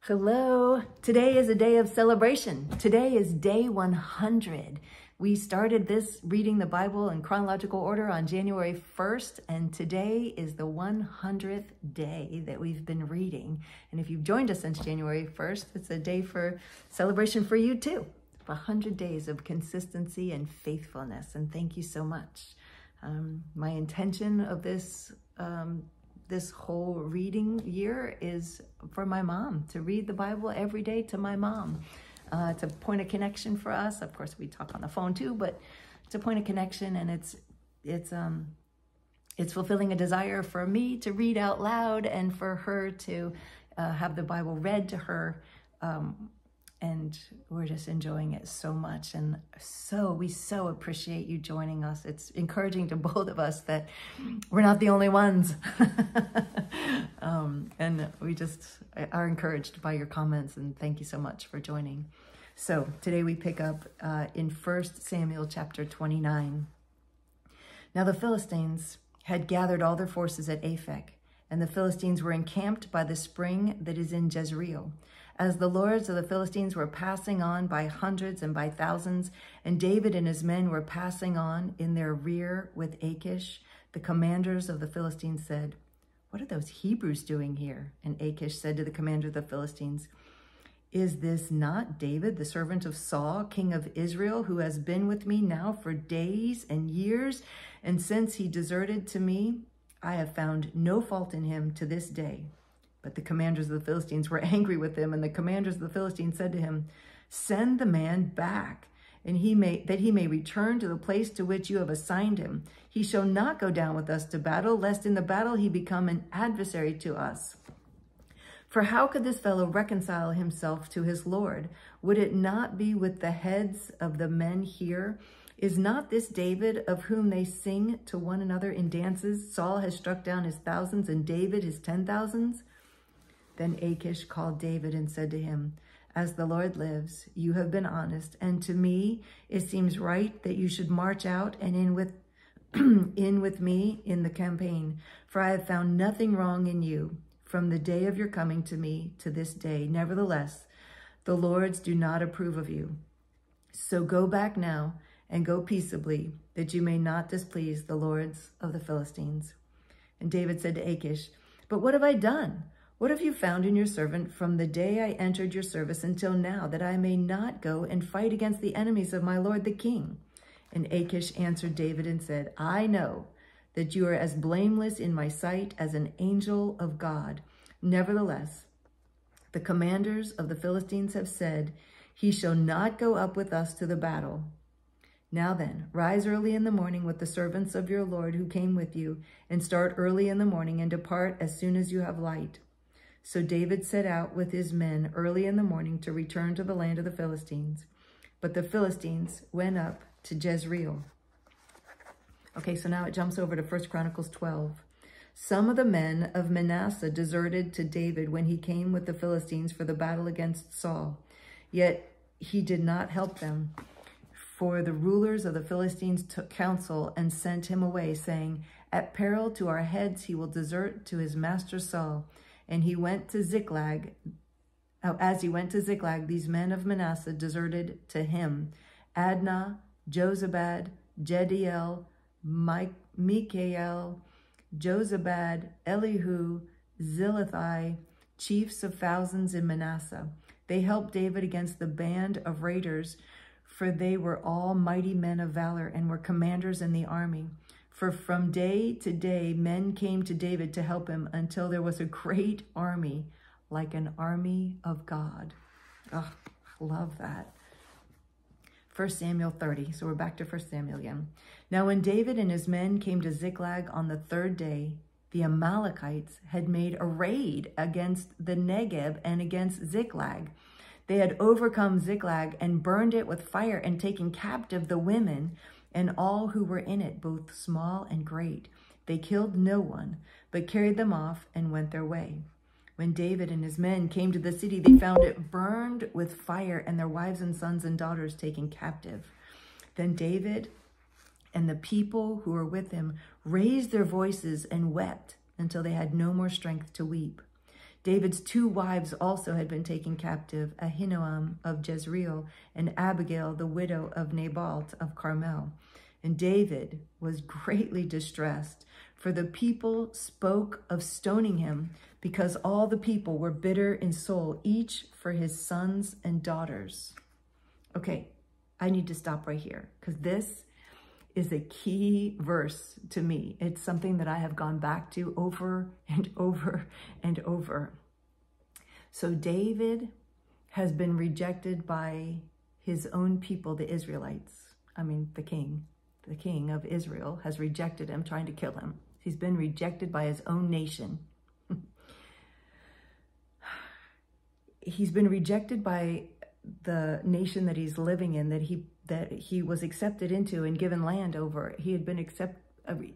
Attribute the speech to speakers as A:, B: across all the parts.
A: Hello. Today is a day of celebration. Today is day 100. We started this reading the Bible in chronological order on January 1st, and today is the 100th day that we've been reading. And if you've joined us since January 1st, it's a day for celebration for you too. 100 days of consistency and faithfulness, and thank you so much. My intention of this whole reading year is for my mom, to read the Bible every day to my mom. To point a connection for us. Of course, we talk on the phone too, but it's a point of connection, and it's fulfilling a desire for me to read out loud and for her to have the Bible read to her. And we're just enjoying it so much. And we so appreciate you joining us. It's encouraging to both of us that we're not the only ones. And we just are encouraged by your comments, and thank you so much for joining. So today we pick up in 1 Samuel chapter 29. Now the Philistines had gathered all their forces at Aphek, and the Philistines were encamped by the spring that is in Jezreel. As the lords of the Philistines were passing on by hundreds and by thousands, and David and his men were passing on in their rear with Achish, the commanders of the Philistines said, "What are those Hebrews doing here?" And Achish said to the commander of the Philistines, "Is this not David, the servant of Saul, king of Israel, who has been with me now for days and years? And since he deserted to me, I have found no fault in him to this day." But the commanders of the Philistines were angry with him, and the commanders of the Philistines said to him, "Send the man back, and that he may return to the place to which you have assigned him. He shall not go down with us to battle, lest in the battle he become an adversary to us. For how could this fellow reconcile himself to his Lord? Would it not be with the heads of the men here? Is not this David of whom they sing to one another in dances? Saul has struck down his thousands, and David his 10,000s. Then Achish called David and said to him, "As the Lord lives, you have been honest, and to me it seems right that you should march out and in with me in the campaign. For I have found nothing wrong in you from the day of your coming to me to this day. Nevertheless, the lords do not approve of you. So go back now and go peaceably, that you may not displease the lords of the Philistines." And David said to Achish, "But what have I done? What have you found in your servant from the day I entered your service until now, that I may not go and fight against the enemies of my lord the king?" And Achish answered David and said, "I know that you are as blameless in my sight as an angel of God. Nevertheless, the commanders of the Philistines have said, 'He shall not go up with us to the battle.' Now then, rise early in the morning with the servants of your Lord who came with you, and start early in the morning and depart as soon as you have light." So David set out with his men early in the morning to return to the land of the Philistines. But the Philistines went up to Jezreel. Okay, so now it jumps over to 1 Chronicles 12. Some of the men of Manasseh deserted to David when he came with the Philistines for the battle against Saul. Yet he did not help them. For the rulers of the Philistines took counsel and sent him away, saying, "At peril to our heads he will desert to his master Saul." And he went to Ziklag. As he went to Ziklag, these men of Manasseh deserted to him: Adnah, Jozabad, Jediel, Mikael, Jozabad, Elihu, Zilithai, chiefs of thousands in Manasseh. They helped David against the band of raiders, for they were all mighty men of valor and were commanders in the army. For from day to day, men came to David to help him until there was a great army, like an army of God. Oh, I love that. 1 Samuel 30. So we're back to 1 Samuel again. Now when David and his men came to Ziklag on the third day, the Amalekites had made a raid against the Negeb and against Ziklag. They had overcome Ziklag and burned it with fire and taken captive the women and all who were in it, both small and great. They killed no one, but carried them off and went their way. When David and his men came to the city, they found it burned with fire and their wives and sons and daughters taken captive. Then David and the people who were with him raised their voices and wept until they had no more strength to weep. David's 2 wives also had been taken captive, Ahinoam of Jezreel and Abigail, the widow of Nabal of Carmel. And David was greatly distressed, for the people spoke of stoning him, because all the people were bitter in soul, each for his sons and daughters. Okay, I need to stop right here, because this is a key verse to me. It's something that I have gone back to over and over and over. So David has been rejected by his own people, the Israelites. I mean, the king of Israel has rejected him, trying to kill him. He's been rejected by his own nation. He's been rejected by the nation that he's living in, that he was accepted into and given land over. He had been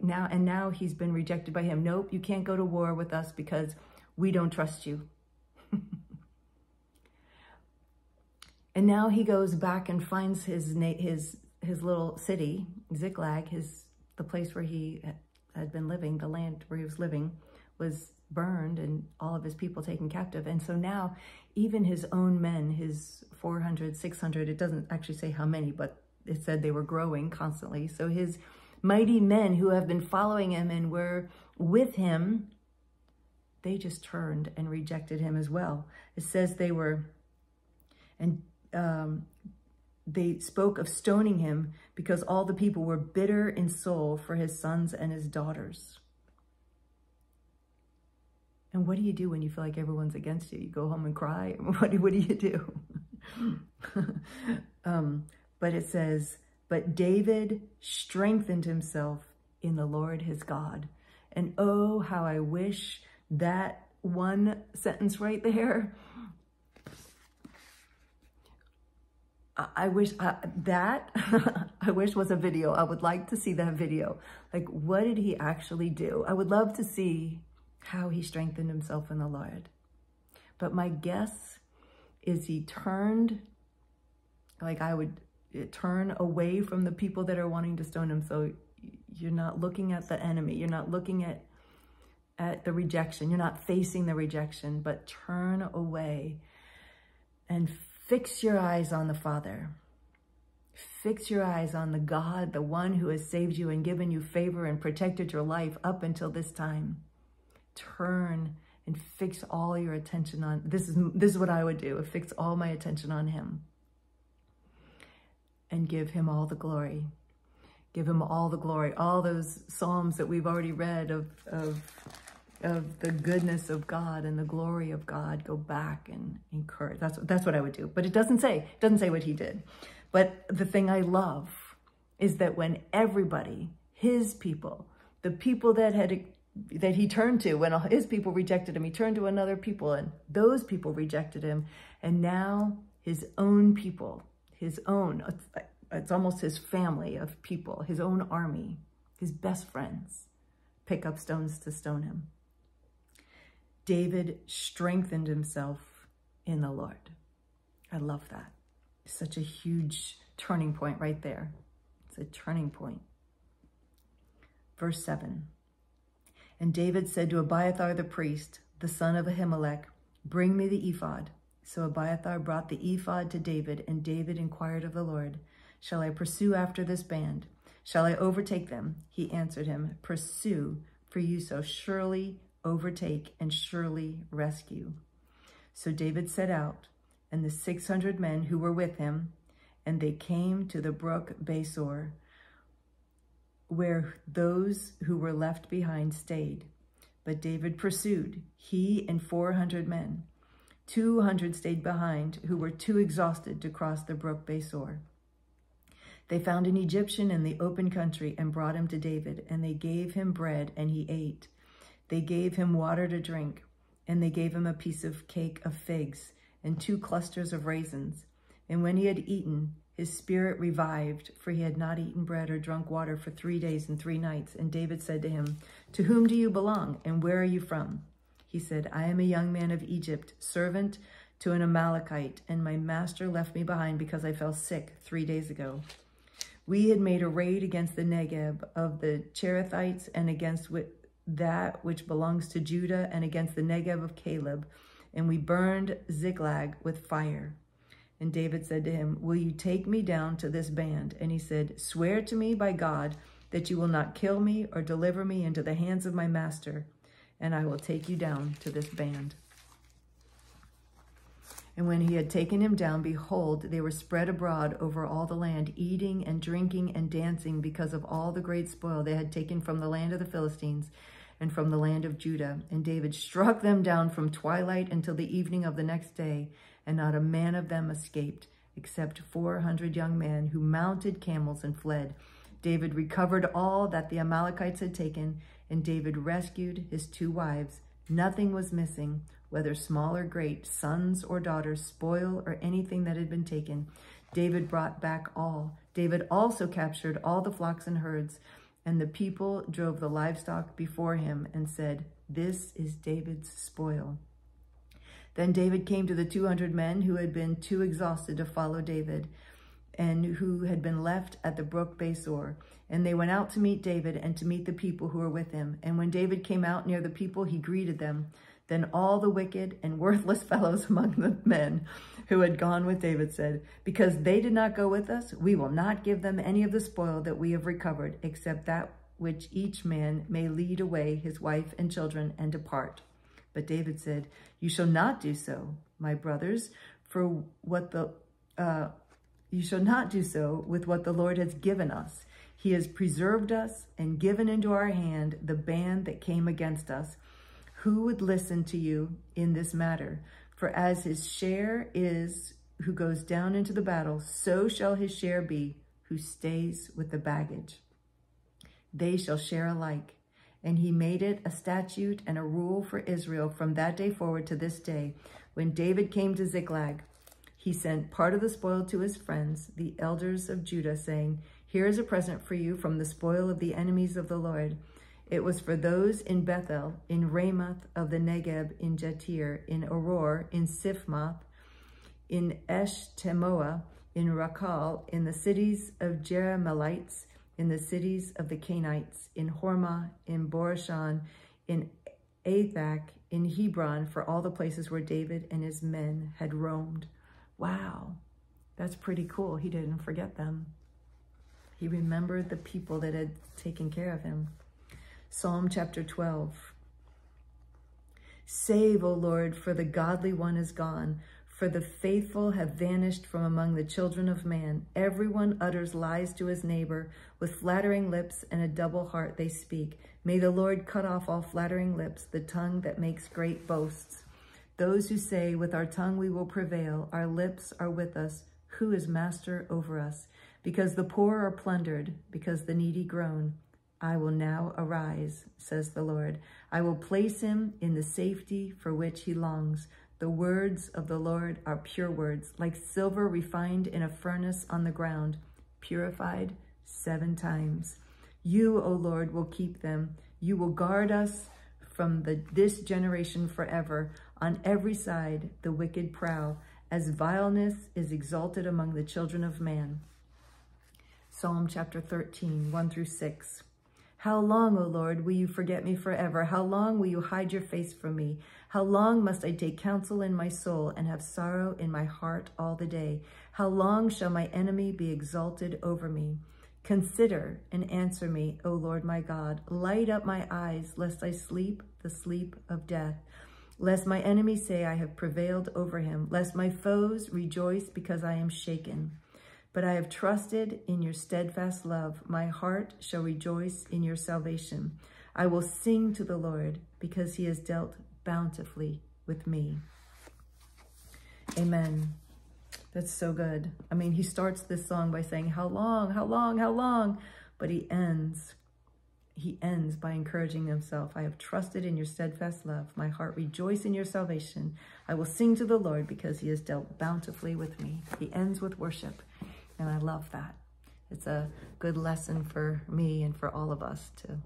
A: now he's been rejected by him. Nope, you can't go to war with us because we don't trust you. And now he goes back and finds his little city, Ziklag, the place where he had been living, the land where he was living was burned and all of his people taken captive. And so now even his own men, his 400, 600, it doesn't actually say how many, but it said they were growing constantly. So his mighty men who have been following him and were with him, they just turned and rejected him as well. It says they spoke of stoning him because all the people were bitter in soul for his sons and his daughters. And what do you do when you feel like everyone's against you? You go home and cry? What do you do? But it says, but David strengthened himself in the Lord his God. And oh, how I wish that one sentence right there, I wish I wish was a video. I would like to see that video. Like, what did he actually do? I would love to see how he strengthened himself in the Lord. But my guess is he turned, like I would turn away from the people that are wanting to stone him. So you're not looking at the enemy. You're not looking at the rejection. You're not facing the rejection, but turn away and fix your eyes on the Father. Fix your eyes on the God, the one who has saved you and given you favor and protected your life up until this time. Turn and fix all your attention on, this is what I would do, fix all my attention on him. And give him all the glory. Give him all the glory. All those Psalms that we've already read of the goodness of God and the glory of God, go back and encourage. That's what I would do. But it doesn't say what he did. But the thing I love is that when everybody, his people, the people that he turned to, when his people rejected him, he turned to another people and those people rejected him. And now his own people, it's almost his family of people, his own army, his best friends, pick up stones to stone him. David strengthened himself in the Lord. I love that. Such a huge turning point right there. It's a turning point. Verse 7. And David said to Abiathar the priest, the son of Ahimelech, bring me the ephod. So Abiathar brought the ephod to David, and David inquired of the Lord, shall I pursue after this band? Shall I overtake them? He answered him, pursue, for you shall surely overtake and surely rescue. So David set out, and the 600 men who were with him, and they came to the brook Besor, where those who were left behind stayed. But David pursued, he and 400 men. 200 stayed behind, who were too exhausted to cross the brook Besor. They found an Egyptian in the open country and brought him to David, and they gave him bread, and he ate. They gave him water to drink, and they gave him a piece of cake of figs and 2 clusters of raisins. And when he had eaten, his spirit revived, for he had not eaten bread or drunk water for 3 days and 3 nights. And David said to him, to whom do you belong, and where are you from? He said, I am a young man of Egypt, servant to an Amalekite, and my master left me behind because I fell sick 3 days ago. We had made a raid against the Negeb of the Cherethites and against that which belongs to Judah and against the Negev of Caleb, and we burned Ziklag with fire. And David said to him, will you take me down to this band? And he said, swear to me by God that you will not kill me or deliver me into the hands of my master, and I will take you down to this band. And when he had taken him down, behold, they were spread abroad over all the land, eating and drinking and dancing because of all the great spoil they had taken from the land of the Philistines and from the land of Judah. And David struck them down from twilight until the evening of the next day, and not a man of them escaped, except 400 young men who mounted camels and fled. David recovered all that the Amalekites had taken, and David rescued his 2 wives. Nothing was missing, whether small or great, sons or daughters, spoil or anything that had been taken. David brought back all. David also captured all the flocks and herds, and the people drove the livestock before him and said, this is David's spoil. Then David came to the 200 men who had been too exhausted to follow David and who had been left at the brook Besor. And they went out to meet David and to meet the people who were with him. And when David came out near the people, he greeted them. Then all the wicked and worthless fellows among the men who had gone with David said, because they did not go with us, we will not give them any of the spoil that we have recovered, except that which each man may lead away his wife and children and depart. But David said, you shall not do so, my brothers, for what you shall not do so with what the Lord has given us. He has preserved us and given into our hand the band that came against us. Who would listen to you in this matter? For as his share is who goes down into the battle, so shall his share be who stays with the baggage. They shall share alike. And he made it a statute and a rule for Israel from that day forward to this day. When David came to Ziklag, he sent part of the spoil to his friends, the elders of Judah, saying, here is a present for you from the spoil of the enemies of the Lord. It was for those in Bethel, in Ramoth of the Negeb, in Jatir, in Auror, in Sifmoth, in Eshtemoa, in Rakal, in the cities of Jerahmeelites, in the cities of the Canaanites, in Hormah, in Borashan, in Athak, in Hebron, for all the places where David and his men had roamed. Wow, that's pretty cool. He didn't forget them. He remembered the people that had taken care of him. Psalm chapter 12. Save, O Lord, for the godly one is gone, for the faithful have vanished from among the children of man. Everyone utters lies to his neighbor. With flattering lips and a double heart they speak. May the Lord cut off all flattering lips, the tongue that makes great boasts. Those who say, with our tongue we will prevail, our lips are with us, who is master over us? Because the poor are plundered, because the needy groan. I will now arise, says the Lord. I will place him in the safety for which he longs. The words of the Lord are pure words, like silver refined in a furnace on the ground, purified 7 times. You, O Lord, will keep them. You will guard us from this generation forever. On every side, the wicked prowl, as vileness is exalted among the children of man. Psalm chapter 13, 1 through 6. How long, O Lord, will you forget me forever? How long will you hide your face from me? How long must I take counsel in my soul and have sorrow in my heart all the day? How long shall my enemy be exalted over me? Consider and answer me, O Lord my God. Light up my eyes, lest I sleep the sleep of death. Lest my enemies say I have prevailed over him. Lest my foes rejoice because I am shaken. But I have trusted in your steadfast love. My heart shall rejoice in your salvation. I will sing to the Lord because he has dealt bountifully with me. Amen. That's so good. I mean, he starts this song by saying, how long, how long, how long? But he ends by encouraging himself. I have trusted in your steadfast love. My heart rejoice in your salvation. I will sing to the Lord because he has dealt bountifully with me. He ends with worship. And I love that. It's a good lesson for me and for all of us to,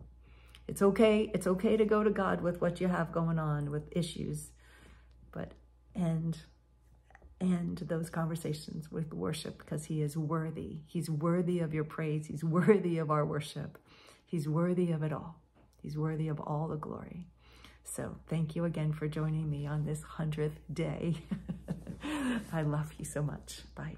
A: it's okay to go to God with what you have going on, with issues, but end those conversations with worship because he is worthy. He's worthy of your praise. He's worthy of our worship. He's worthy of it all. He's worthy of all the glory. So thank you again for joining me on this 100th day. I love you so much. Bye.